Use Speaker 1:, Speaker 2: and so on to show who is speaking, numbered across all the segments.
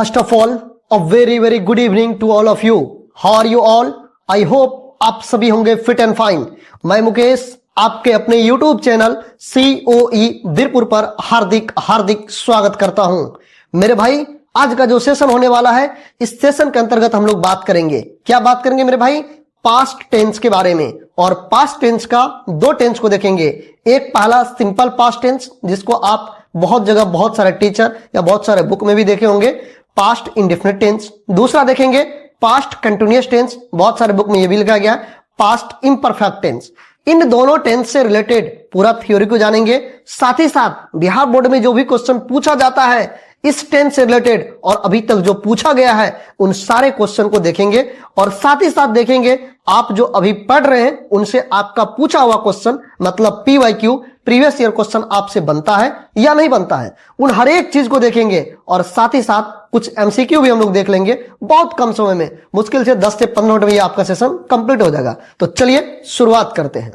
Speaker 1: First of all, a very good evening to all of you. How are you all? I hope आप सभी होंगे fit and fine. मैं मुकेश आपके अपने YouTube channel COE Virpur पर हार्दिक स्वागत करता हूं। मेरे भाई, आज का जो सेशन होने वाला है, इस सेशन के अंतर्गत हम लोग बात करेंगे। क्या बात करेंगे मेरे भाई? पास्ट टेंस के बारे में। और पास्ट टेंस का दो टेंस को देखेंगे। एक पहला सिंपल पास्ट टेंस, जिसको आप बहुत जगह बहुत सारे टीचर या बहुत सारे बुक में भी देखे होंगे, पास्ट इंडेफिनिट टेंस। दूसरा देखेंगे पास्ट कंटिन्यूअस टेंस, बहुत सारे बुक में ये भी लिखा गया है पास्ट इम्परफेक्ट टेंस। इन दोनों टेंस से रिलेटेड पूरा थ्योरी को जानेंगे। साथ ही साथ बिहार बोर्ड में जो भी क्वेश्चन पूछा जाता है इस टेंस से रिलेटेड और अभी तक जो पूछा गया है उन सारे क्वेश्चन को देखेंगे। और साथ ही साथ देखेंगे आप जो अभी पढ़ रहे हैं उनसे आपका पूछा हुआ क्वेश्चन, मतलब PYQ प्रीवियस ईयर क्वेश्चन आपसे बनता है या नहीं बनता है, उन हर एक चीज को देखेंगे। और साथ ही साथ कुछ MCQ भी हम लोग देख लेंगे बहुत कम समय में, मुश्किल से 10 से 15 मिनट में ये आपका सेशन कंप्लीट हो जाएगा। तो चलिए शुरुआत करते हैं।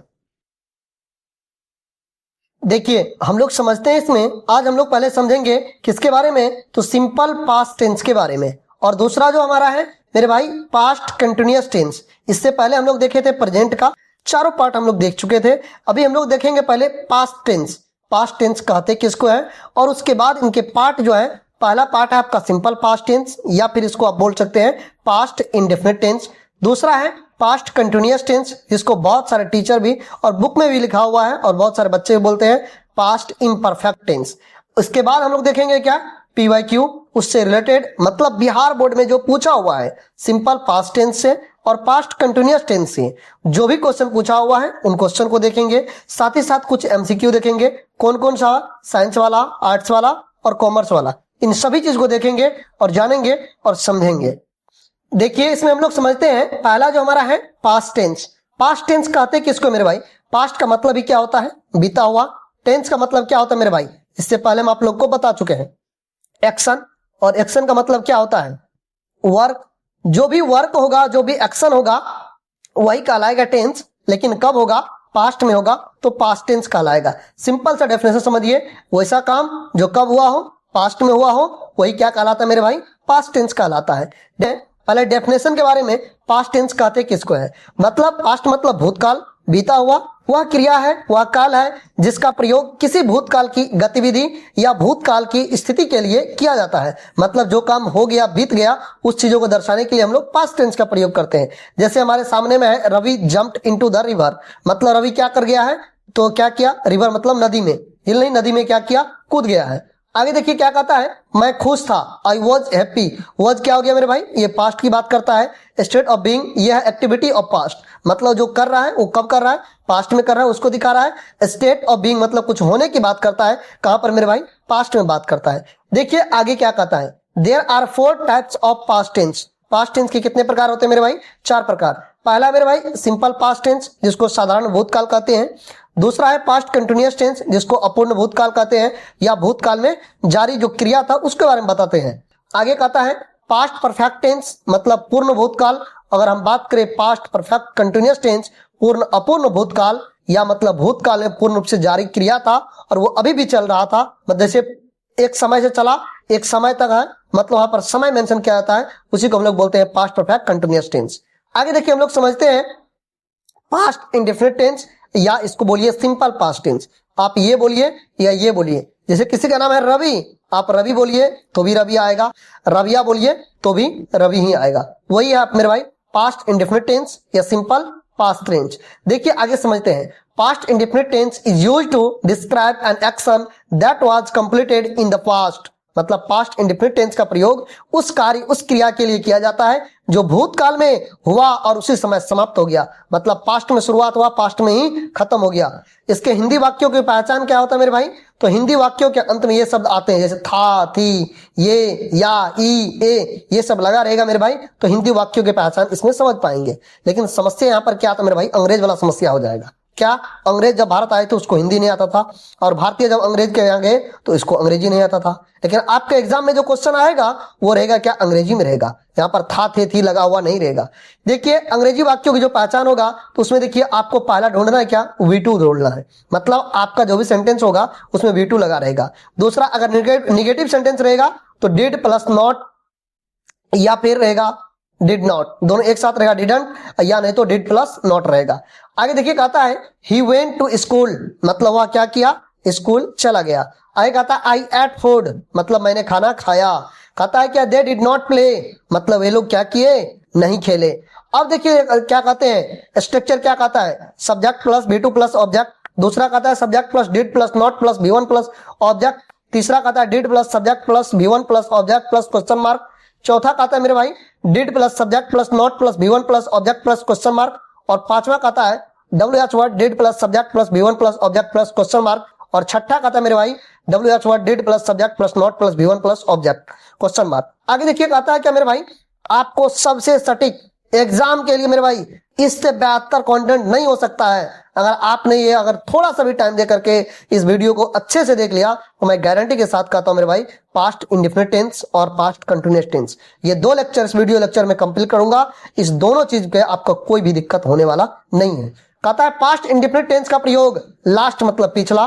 Speaker 1: देखिए, हम लोग समझते हैं इसमें, आज हम लोग पहले समझेंगे किसके बारे में, तो सिंपल पास्ट टेंस के बारे में। और दूसरा जो हमारा है मेरे भाई पास्ट कंटिन्यूअस टेंस। इससे पहले हम लोग देखे थे प्रेजेंट का, चारों पार्ट हम लोग देख चुके थे। अभी हम लोग देखेंगे पहले पास्ट टेंस। पास्ट टेंस कहते किसको है, और उसके बाद इनके पार्ट जो है, पहला पार्ट है आपका सिंपल पास्ट टेंस, या फिर इसको आप बोल सकते हैं पास्ट इंडेफिनिट टेंस। दूसरा है पास्ट कंटिन्यूअस टेंस, जिसको बहुत सारे टीचर भी और बुक में भी लिखा हुआ है और बहुत सारे बच्चे भी बोलते हैं पास्ट इम्परफेक्ट टेंस। उसके बाद हम लोग देखेंगे क्या, PYQ उससे रिलेटेड, मतलब बिहार बोर्ड में जो पूछा हुआ है सिंपल पास्ट टेंस से और पास्ट कंटिन्यूअस टेंस से जो भी क्वेश्चन पूछा हुआ है उन क्वेश्चन को देखेंगे। साथ ही साथ कुछ MCQ देखेंगे, कौन कौन सा, साइंस वाला, आर्ट्स वाला और कॉमर्स वाला, इन सभी चीज को देखेंगे और जानेंगे और समझेंगे। देखिए, इसमें हम लोग समझते हैं पहला जो हमारा है पास्ट टेंस। पास्ट टेंस कहते हैं किसको मेरे भाई? पास्ट का मतलब ही क्या होता है, बीता हुआ। टेंस का मतलब क्या होता है मेरे भाई? इससे पहले हम आप लोग को बता चुके हैं, एक्शन। और एक्शन का मतलब क्या होता है? वर्क। जो भी वर्क होगा, जो भी एक्शन होगा, वही कहलाएगा टेंस। लेकिन कब होगा? पास्ट में होगा तो पास्ट टेंस कहलाएगा। सिंपल सा डेफिनेशन समझिए, वैसा काम जो कब हुआ हो, पास्ट में हुआ हो, वही क्या कहलाता है मेरे भाई? पास्ट टेंस कहलाता है। पहले डेफिनेशन के बारे में, पास्ट टेंस कहते किसको है? मतलब पास्ट मतलब भूतकाल, बीता हुआ, वह क्रिया है, वह काल है जिसका प्रयोग किसी भूतकाल की गतिविधि या भूतकाल की स्थिति के लिए किया जाता है। मतलब जो काम हो गया, बीत गया, उस चीजों को दर्शाने के लिए हम लोग पास्ट टेंस का प्रयोग करते हैं। जैसे हमारे सामने में है, Ravi jumped into the river, मतलब रवि क्या कर गया है, तो क्या किया, रिवर मतलब नदी में, हिल नहीं, नदी में क्या किया, कूद गया है। आगे देखिए क्या कहता है, मैं खुश था, आई वॉज हैप्पी। वॉज क्या हो गया मेरे भाई? ये पास्ट की बात करता है। स्टेट ऑफ बीइंग, ये है एक्टिविटी ऑफ पास्ट, मतलब जो कर रहा है वो कब कर रहा है, पास्ट में कर रहा है, उसको दिखा रहा है। स्टेट ऑफ बीइंग मतलब कुछ होने की बात करता है, कहां पर मेरे भाई? पास्ट में बात करता है। देखिए आगे क्या कहता है, there are 4 types of past tense. Past tense के कितने प्रकार होते हैं मेरे भाई? 4 प्रकार। पहला मेरे भाई सिंपल पास्ट टेंस, जिसको साधारण भूतकाल कहते हैं। दूसरा है पास्ट कंटिन्यूअस टेंस, जिसको अपूर्ण भूतकाल कहते हैं, या भूतकाल में जारी जो क्रिया था उसके बारे में बताते हैं। आगे कहता है पास्ट परफेक्ट टेंस, मतलब पूर्ण भूतकाल। अगर हम बात करें पास्ट परफेक्ट कंटिन्यूअस टेंस, पूर्ण अपूर्ण भूतकाल, या मतलब भूतकाल में पूर्ण रूप से जारी क्रिया था और वो अभी भी चल रहा था, मतलब जैसे एक समय से चला, एक समय तक है, मतलब वहां पर समय मेंशन किया जाता है, उसी को हम लोग बोलते हैं पास्ट परफेक्ट कंटिन्यूअस टेंस। आगे देखिए हम लोग समझते हैं पास्ट इंडेफिनिट टेंस, या इसको बोलिए सिंपल पास्ट टेंस। आप ये बोलिए या ये बोलिए, जैसे किसी का नाम है रवि, आप रवि बोलिए तो भी रवि आएगा, रविया बोलिए तो भी रवि ही आएगा। वही है आप मेरे भाई पास्ट इंडेफिनिट टेंस या सिंपल पास्ट टेंस। देखिए आगे समझते हैं, past indefinite tense is used to describe an action that was completed in the past. मतलब पास्ट इंडेफिनिट टेंस का प्रयोग उस कार्य, उस क्रिया के लिए किया जाता है जो भूतकाल में हुआ और उसी समय समाप्त हो गया। मतलब पास्ट में शुरुआत हुआ, पास्ट में ही खत्म हो गया। इसके हिंदी वाक्यों की पहचान क्या होता है मेरे भाई? तो हिंदी वाक्यों के अंत में ये शब्द आते हैं, जैसे था, थी, ये, या, ई, ए, ये सब लगा रहेगा मेरे भाई, तो हिंदी वाक्यों की पहचान इसमें समझ पाएंगे। लेकिन समस्या यहाँ पर क्या आता है मेरे भाई? अंग्रेज वाला समस्या हो जाएगा। क्या? अंग्रेज जब भारत आए थे उसको हिंदी नहीं आता था, और भारतीय जब अंग्रेज के यहाँ गए तो इसको अंग्रेजी नहीं आता था। लेकिन आपके एग्जाम में जो क्वेश्चन आएगा वो रहेगा क्या? अंग्रेजी में रहेगा। यहाँ पर था, थे, थी लगा हुआ नहीं रहेगा। देखिए अंग्रेजी वाक्यों की जो पहचान होगा तो उसमें देखिए आपको पहला ढूंढना है क्या? V2 ढूंढना है। मतलब आपका जो भी सेंटेंस होगा उसमें V2 लगा रहेगा। दूसरा, अगर निगेटिव सेंटेंस रहेगा तो डिड प्लस नॉट या फिर रहेगा डिड नॉट, दोनों एक साथ रहेगा डिडंट, या नहीं तो डिड प्लस नॉट रहेगा। आगे देखिए कहता है ही वेंट टू स्कूल, मतलब वह क्या किया, स्कूल चला गया। आगे कहता है आई एट फूड, मतलब मैंने खाना खाया। कहता है क्या दे डिड नॉट प्ले, मतलब ये लोग क्या किए, नहीं खेले। अब देखिए क्या कहते हैं स्ट्रक्चर, क्या कहता है subject plus V2 plus object, दूसरा कहता है subject plus did plus not plus V1 plus object, तीसरा कहता है did plus subject plus V1 plus object plus question mark, चौथा कहता है मेरे भाई did plus subject plus not plus V1 plus object plus question mark, और पांचवा कहता है WH word did plus subject plus V1 plus object plus question mark, और छठा कहता है मेरे भाई WH word did plus subject plus not plus V1 plus object question mark. आगे देखिए कहता है क्या मेरे भाई आपको सबसे सटीक एग्जाम के लिए मेरे भाई इससे बेहतर कंटेंट नहीं हो सकता है। अगर आपने ये अगर थोड़ा सा भी टाइम दे करके इस वीडियो को अच्छे से देख लिया तो मैं गारंटी के साथ कहता हूं मेरे भाई पास्ट इंडेफिनिट टेंस और पास्ट कंटिन्यूअस टेंस ये दो लेक्चर इस वीडियो लेक्चर में कंप्लीट करूंगा। इस दोनों चीज पे आपको कोई भी दिक्कत होने वाला नहीं है। कहता है पास्ट इंडेफिनिट टेंस का प्रयोग लास्ट मतलब पिछला,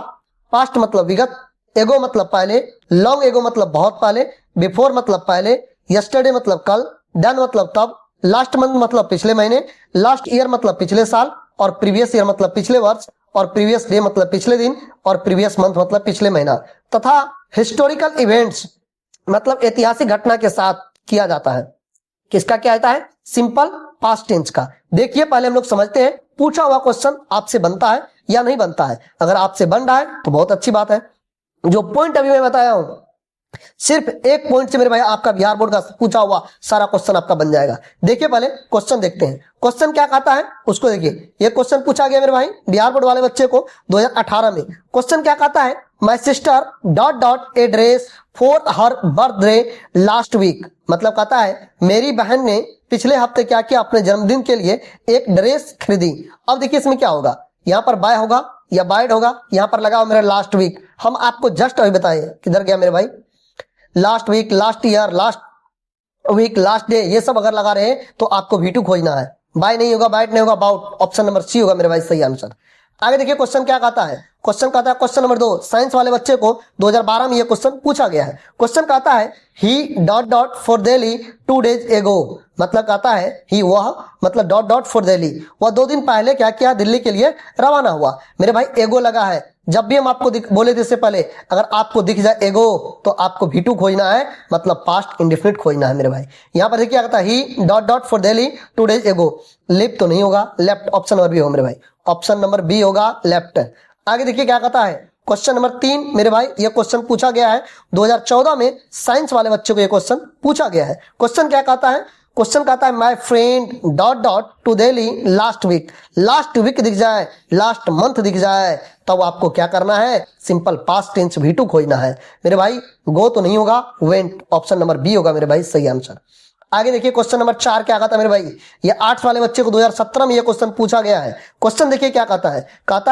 Speaker 1: पास्ट मतलब विगत, एगो मतलब पहले, लॉन्ग एगो मतलब बहुत पहले, बिफोर मतलब पहले, यस्टरडे मतलब कल, डन मतलब तब, लास्ट मंथ मतलब पिछले महीने, लास्ट ईयर मतलब पिछले साल, और प्रीवियस ईयर मतलब पिछले वर्ष, और प्रीवियस डे मतलब पिछले दिन, और प्रीवियस मंथ मतलब पिछले महीना, तथा हिस्टोरिकल इवेंट्स मतलब ऐतिहासिक घटना के साथ किया जाता है। किसका क्या आता है सिंपल पास्ट टेंस का। देखिए पहले हम लोग समझते हैं पूछा हुआ क्वेश्चन आपसे बनता है या नहीं बनता है। अगर आपसे बन रहा है तो बहुत अच्छी बात है। जो पॉइंट अभी मैं बताया हूं सिर्फ एक पॉइंट से मेरे भाई आपका बिहार बोर्ड का पूछा हुआ सारा क्वेश्चन आपका बन जाएगा। देखिए पहले क्वेश्चन देखते हैं क्वेश्चन क्या कहता है उसको देखिए। ये क्वेश्चन पूछा गया मेरे भाई बिहार बोर्ड वाले बच्चे को 2018 में। क्वेश्चन क्या कहता है my sister dot dot a dress for her birthday last week, मतलब कहता है मेरी बहन ने पिछले हफ्ते क्या किया अपने जन्मदिन के लिए एक ड्रेस खरीदी। अब देखिए इसमें क्या होगा, यहाँ पर बाय होगा या बाइड होगा, यहाँ पर लगा मेरा लास्ट वीक। हम आपको जस्ट अभी बताए किधर गया मेरे भाई last week, last year, last week, last day, ये सब अगर लगा रहे हैं तो आपको V2 खोजना है। बाय नहीं होगा, बाइट नहीं होगा, अबाउट, ऑप्शन नंबर सी होगा मेरे भाई सही आंसर। आगे देखिए क्वेश्चन क्या कहता है। क्वेश्चन कहता है क्वेश्चन नंबर 2 साइंस वाले बच्चे को 2012 में ये क्वेश्चन पूछा गया है। क्वेश्चन कहता है he dot dot for Delhi 2 days ago, मतलब कहता है ही वह मतलब डॉट डॉट फॉर दिल्ली वह 2 दिन पहले क्या किया दिल्ली के लिए रवाना हुआ। मेरे भाई एगो लगा है। जब भी हम आपको बोले थे इससे पहले अगर आपको दिख जाए एगो तो आपको V2 खोजना है, मतलब पास्ट इंडेफिनिट खोजना है मेरे भाई। यहाँ पर देखिए क्या कहता है he dot dot for Delhi 2 days ago, लिप तो नहीं होगा, लेफ्ट ऑप्शन नंबर बी होगा मेरे भाई, ऑप्शन नंबर बी होगा लेफ्ट। आगे देखिए क्या कहता है क्वेश्चन नंबर 3 मेरे भाई ये क्वेश्चन पूछा गया है 2014 में साइंस वाले बच्चे को ये क्वेश्चन पूछा गया है। क्वेश्चन क्या कहता है क्वेश्चन कहता है my friend dot dot to Delhi last week, last week दिख जाए, लास्ट मंथ दिख जाए, तब आपको क्या करना है सिंपल पास्ट टेंस V2 खोजना है मेरे भाई। गो तो नहीं होगा, वेंट, ऑप्शन नंबर बी होगा मेरे भाई सही आंसर। आगे देखिए क्वेश्चन नंबर 4 क्या कहता है मेरे भाई, ये आर्ट्स वाले बच्चे को 2017 में ये क्वेश्चन पूछा गया है। क्वेश्चन देखिए क्या कहता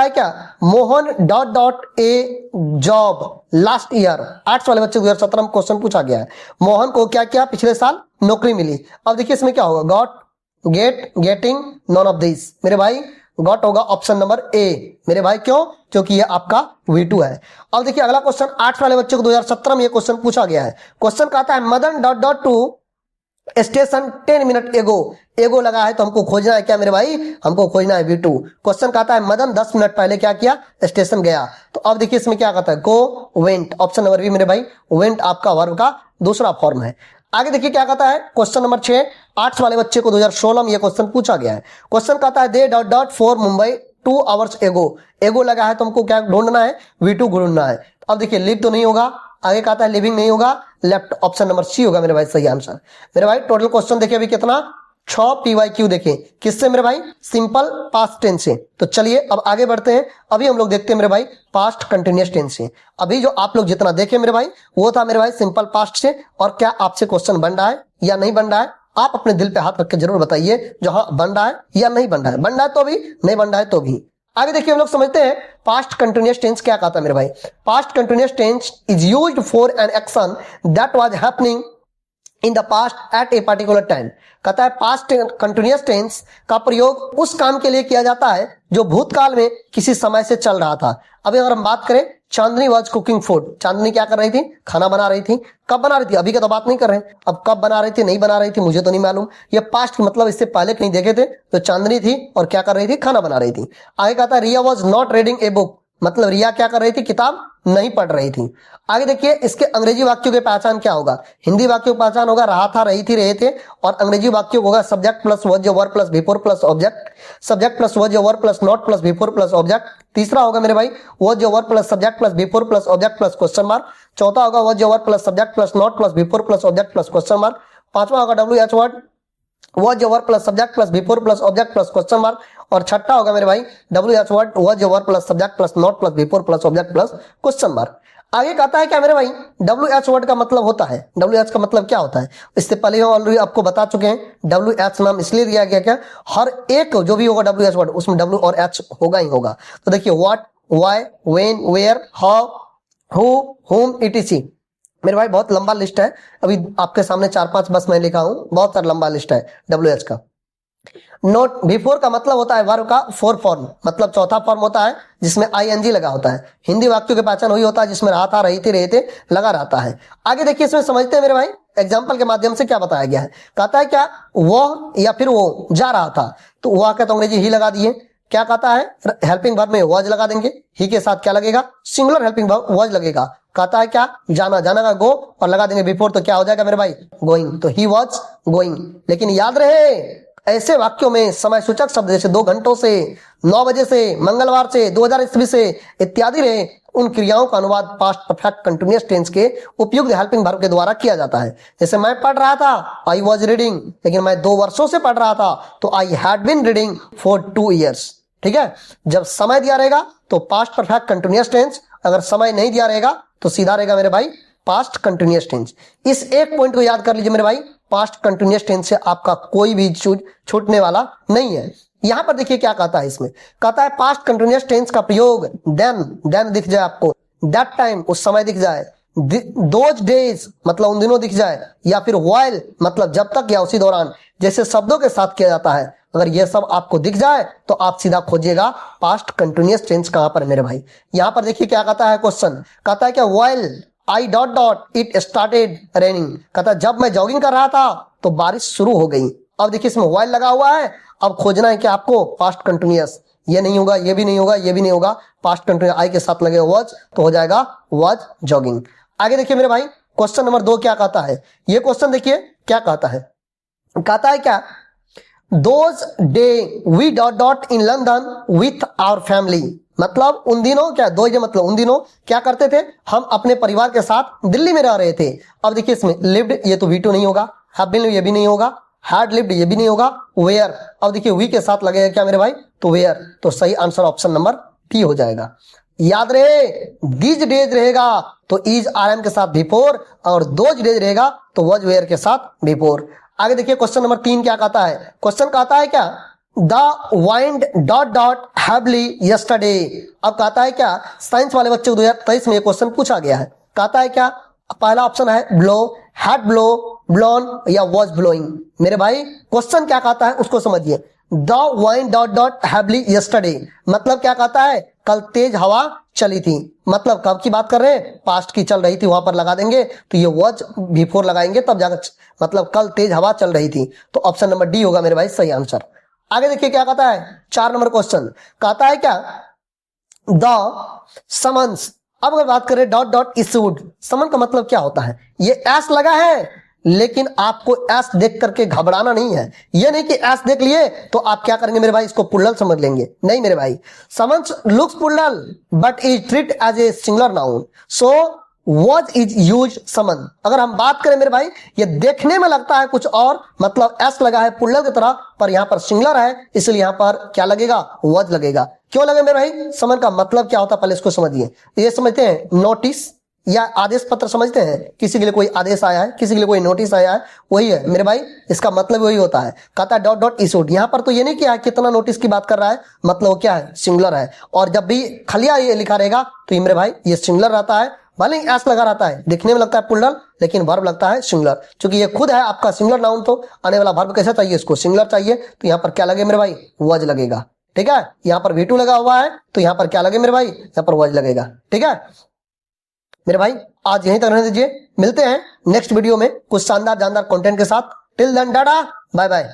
Speaker 1: है क्या मोहन डॉट डॉट ए जॉब लास्ट ईयर। आर्ट्स वाले बच्चे को 2017 में क्वेश्चन पूछा गया है मोहन को क्या क्या पिछले साल नौकरी मिली। अब देखिए इसमें क्या होगा got, get, getting, none of this मेरे भाई गॉट होगा ऑप्शन नंबर ए मेरे भाई। क्यों? क्योंकि ये आपका V2 है। अब देखिए अगला क्वेश्चन आर्ट्स वाले बच्चे को 2017 में ये क्वेश्चन पूछा गया है। क्वेश्चन कहता है Madan dot dot to station 10 minute एगो, एगो लगा है तो हमको खोजना है क्या मेरे भाई, हमको खोजना है V2। क्वेश्चन कहता है मदन 10 मिनट पहले क्या किया स्टेशन गया। तो अब देखिए इसमें क्या कहता है गो, वेंट, ऑप्शन नंबर बी मेरे भाई, वेंट आपका वर्ब का दूसरा फॉर्म है। आगे देखिए क्या कहता है क्वेश्चन नंबर 6 आर्ट्स वाले बच्चे को 2016 में ये क्वेश्चन पूछा गया है। क्वेश्चन कहता है they dot dot for Mumbai 2 hours ago, ago लगा है तो हमको क्या ढूंढना है V2 ढूंढना है। अब देखिए लिव तो नहीं होगा, आगे कहता है लिविंग नहीं होगा, लेफ्ट, ऑप्शन नंबर सी होगा मेरे भाई सही आंसर। मेरे भाई टोटल क्वेश्चन देखिए अभी कितना 6 PYQ देखे किससे मेरे भाई सिंपल पास्ट टेंस से। तो चलिए अब आगे बढ़ते हैं। अभी हम लोग देखते हैं मेरे भाई पास्ट कंटिन्यूअस टेंस से। अभी जो आप लोग जितना देखे मेरे भाई वो था मेरे भाई सिंपल पास्ट से। और क्या आपसे क्वेश्चन बन रहा है या नहीं बन रहा है आप अपने दिल पे हाथ रख के जरूर बताइए जो हाँ बन रहा है या नहीं बन रहा है। बन रहा है तो भी, नहीं बन रहा है तो भी। आगे देखिए हम लोग समझते हैं पास्ट कंटिन्यूअस टेंस क्या कहता है मेरे भाई। Past continuous tense is used for an action that was happening in the past at a particular time. कहता है पास्ट कंटिन्यूअस टेंस का प्रयोग उस काम के लिए किया जाता है जो भूतकाल में किसी समय से चल रहा था। अभी अगर हम बात करें, चांदनी वॉज कुकिंग फूड, चांदनी क्या कर रही थी? खाना बना रही थी। कब बना रही थी? अभी का तो बात नहीं कर रहे हैं, अब कब बना रही थी, नहीं बना रही थी, मुझे तो नहीं मालूम। ये पास्ट मतलब इससे पहले कहीं देखे थे तो चांदनी थी और क्या कर रही थी? खाना बना रही थी। आगे कहता है Riya was not reading a book, मतलब रिया क्या कर रही थी? किताब नहीं पढ़ रही थी। आगे देखिए इसके अंग्रेजी वाक्यों की पहचान क्या होगा? हिंदी वाक्यों की पहचान होगा रहा था, रही थी, रहे थे, और अंग्रेजी वाक्यों होगा subject plus was were plus before plus object, subject plus was were plus not plus before plus object. तीसरा होगा मेरे भाई was were plus subject plus before plus object plus question mark. चौथा होगा was were plus subject plus not plus before plus object plus question mark. पांचवा होगा WH word was were plus subject plus before plus object plus question mark. और छठा होगा मेरे भाई WH word was were plus subject plus not plus before plus object plus question mark. आगे कहता है क्या मेरे भाई? WH वर्ड का मतलब होता है, WH का मतलब क्या होता है? इससे पहले हम ऑलरेडी आपको बता चुके हैं। WH नाम इसलिए दिया गया क्या? हर एक जो भी होगा WH वर्ड उसमें W और H होगा ही होगा। तो देखिए what, why, when, where, how, who, whom, etc। मेरे भाई बहुत लंबा लिस्ट है, अभी आपके सामने 4-5 बस मैं लिखा हूं, बहुत सारा लंबा लिस्ट है WH का। नोट बिफोर का मतलब होता है वर्ब का फोर फॉर्म, मतलब चौथा फॉर्म होता है जिसमें ING लगा होता है। हिंदी वाक्यों की पहचान वही होता है जिसमें रहा था, रही थी, रहे थे लगा रहता है। आगे देखिए इसमें समझते हैं मेरे भाई एग्जाम्पल के माध्यम से क्या बताया गया है। कहता है क्या? वह या फिर वो जा रहा था, तो वह का तो अंग्रेजी ही लगा दिए। क्या कहता है? हेल्पिंग वर्ब में वॉज लगा देंगे, ही के साथ क्या लगेगा? सिंगुलर हेल्पिंग वर्ब वॉज लगेगा। कहता है क्या? जाना, जाना का गो और लगा देंगे बिफोर, तो क्या हो जाएगा मेरे भाई? गोइंग, तो ही वॉज गोइंग। लेकिन याद रहे ऐसे वाक्यों में समय सूचक शब्द जैसे 2 घंटों से, 9 बजे से, मंगलवार से, 2000 ईस्वी से इत्यादि रहे, उन क्रियाओं का अनुवाद पास्ट परफेक्ट कंटिन्यूअस टेंस के उपयुक्त हेल्पिंग वर्ब के द्वारा किया जाता है। जैसे मैं पढ़ रहा था, आई वॉज रीडिंग, लेकिन मैं 2 वर्षों से पढ़ रहा था, तो I had been reading for 2 years. ठीक है, जब समय दिया रहेगा तो पास्ट परफेक्ट कंटिन्यूअस टेंस, अगर समय नहीं दिया रहेगा तो सीधा रहेगा मेरे भाई पास्ट कंटिन्यूअस टेंस। इस एक पॉइंट को याद कर लीजिए मेरे भाई, पास्ट कंटिन्यूअस टेंस से आपका कोई भी छूटने वाला नहीं है। यहां पर देखिए क्या कहता है, इसमें कहता है पास्ट कंटिन्यूअस टेंस का प्रयोग देन दिख जाए आपको, दैट टाइम उस समय दिख जाए, दोज डेज मतलब उन दिनों दिख जाए, या फिर व्हाइल मतलब जब तक या उसी दौरान जैसे शब्दों के साथ किया जाता है। अगर ये सब आपको दिख जाए तो आप सीधा खोजिएगा पास्ट कंटिन्यूअस टेंस कहां पर है मेरे भाई। यहां पर देखिए क्या कहता है क्वेश्चन, कहता है क्या while I dot dot it started raining, कहता है जब मैं जॉगिंग कर रहा था तो बारिश शुरू हो गई। अब देखिए इसमें व्हाइल लगा हुआ है, अब खोजना है कि आपको पास्ट कंटिन्यूअस, ये नहीं होगा, ये भी नहीं होगा, ये भी नहीं होगा, पास्ट कंटिन्यूअस आई के साथ लगेगा वॉज, तो हो जाएगा वॉज जॉगिंग। आगे देखिए मेरे भाई क्वेश्चन नंबर 2 क्या कहता है, ये क्वेश्चन देखिए क्या कहता है, कहता है क्या those day we dot dot in London with our family, मतलब उन दिनों क्या, दो ये मतलब उन दिनों क्या करते थे, हम अपने परिवार के साथ दिल्ली में रह रहे थे। अब देखिए इसमें लिव्ड ये तो V2 नहीं होगा, हैव बीन ये भी नहीं होगा, हैड लिव्ड ये भी नहीं होगा, वेयर अब देखिए वी के साथ लगेगा क्या मेरे भाई, तो वेयर, तो सही आंसर ऑप्शन नंबर टी हो जाएगा। याद रहे दीज डेज रहेगा तो इज RM के साथ बिफोर, और दोज डेज रहेगा तो वॉज वेयर के साथ बिफोर। आगे देखिए क्वेश्चन नंबर 3 क्या कहता है, क्वेश्चन कहता है क्या the wind dot dot heavily yesterday. अब कहता है क्या साइंस वाले बच्चे को 2023 में क्वेश्चन पूछा गया है, कहता है क्या पहला ऑप्शन है ब्लो, हैड ब्लो, ब्लोन या वॉज ब्लोइंग। मेरे भाई क्वेश्चन क्या कहता है उसको समझिए, the wind dot dot heavily yesterday मतलब क्या कहता है कल तेज हवा चली थी, मतलब कब की बात कर रहे हैं, पास्ट की चल रही थी, वहां पर लगा देंगे, तो ये वॉज बिफोर लगाएंगे तब जाकर, मतलब कल तेज हवा चल रही थी, तो ऑप्शन नंबर डी होगा मेरे भाई सही आंसर। आगे देखिए क्या कहता है 4 नंबर क्वेश्चन, कहता है क्या द समन्स। अब अगर बात करें डॉट डॉट इशूड, समन का मतलब क्या होता है, ये एस लगा है, लेकिन आपको एस देख करके घबराना नहीं है, ये नहीं कि एस देख लिए तो आप क्या करेंगे मेरे भाई इसको पुल्लल समझ लेंगे, नहीं मेरे भाई, summons looks plural but is treat as a singular noun, so was is use summon. अगर हम बात करें मेरे भाई ये देखने में लगता है कुछ और, मतलब एस लगा है पुल्लल की तरह, पर यहाँ पर सिंगुलर है इसलिए यहाँ पर क्या लगेगा, वॉज लगेगा। क्यों लगे मेरे भाई, समन का मतलब क्या होता है पहले इसको समझिए। ये समझते हैं नोटिस या आदेश पत्र, समझते हैं किसी के लिए कोई आदेश आया है, किसी के लिए कोई नोटिस आया है, वही है मेरे भाई, इसका मतलब वही होता है। कहता है डॉट डॉट इशूड, यहाँ पर तो ये नहीं किया कितना नोटिस की बात कर रहा है, मतलब क्या है सिंगुलर है, और जब भी खलिया ये लिखा रहेगा तो ये मेरे भाई ये सिंगुलर रहता है, भले ही एस लगा रहता है, दिखने में लगता है प्लूरल लेकिन वर्ब लगता है सिंगुलर। क्योंकि ये खुद है आपका सिंगुलर नाउन, तो आने वाला वर्ब कैसा चाहिए, इसको सिंगुलर चाहिए, तो यहाँ पर क्या लगे मेरे भाई, वज लगेगा। ठीक है, यहाँ पर V2 लगा हुआ है तो यहाँ पर क्या लगे मेरे भाई, यहाँ पर वज लगेगा। ठीक है मेरे भाई, आज यहीं तक रहने दीजिए, मिलते हैं नेक्स्ट वीडियो में कुछ शानदार जानदार कंटेंट के साथ। Till then tata bye bye.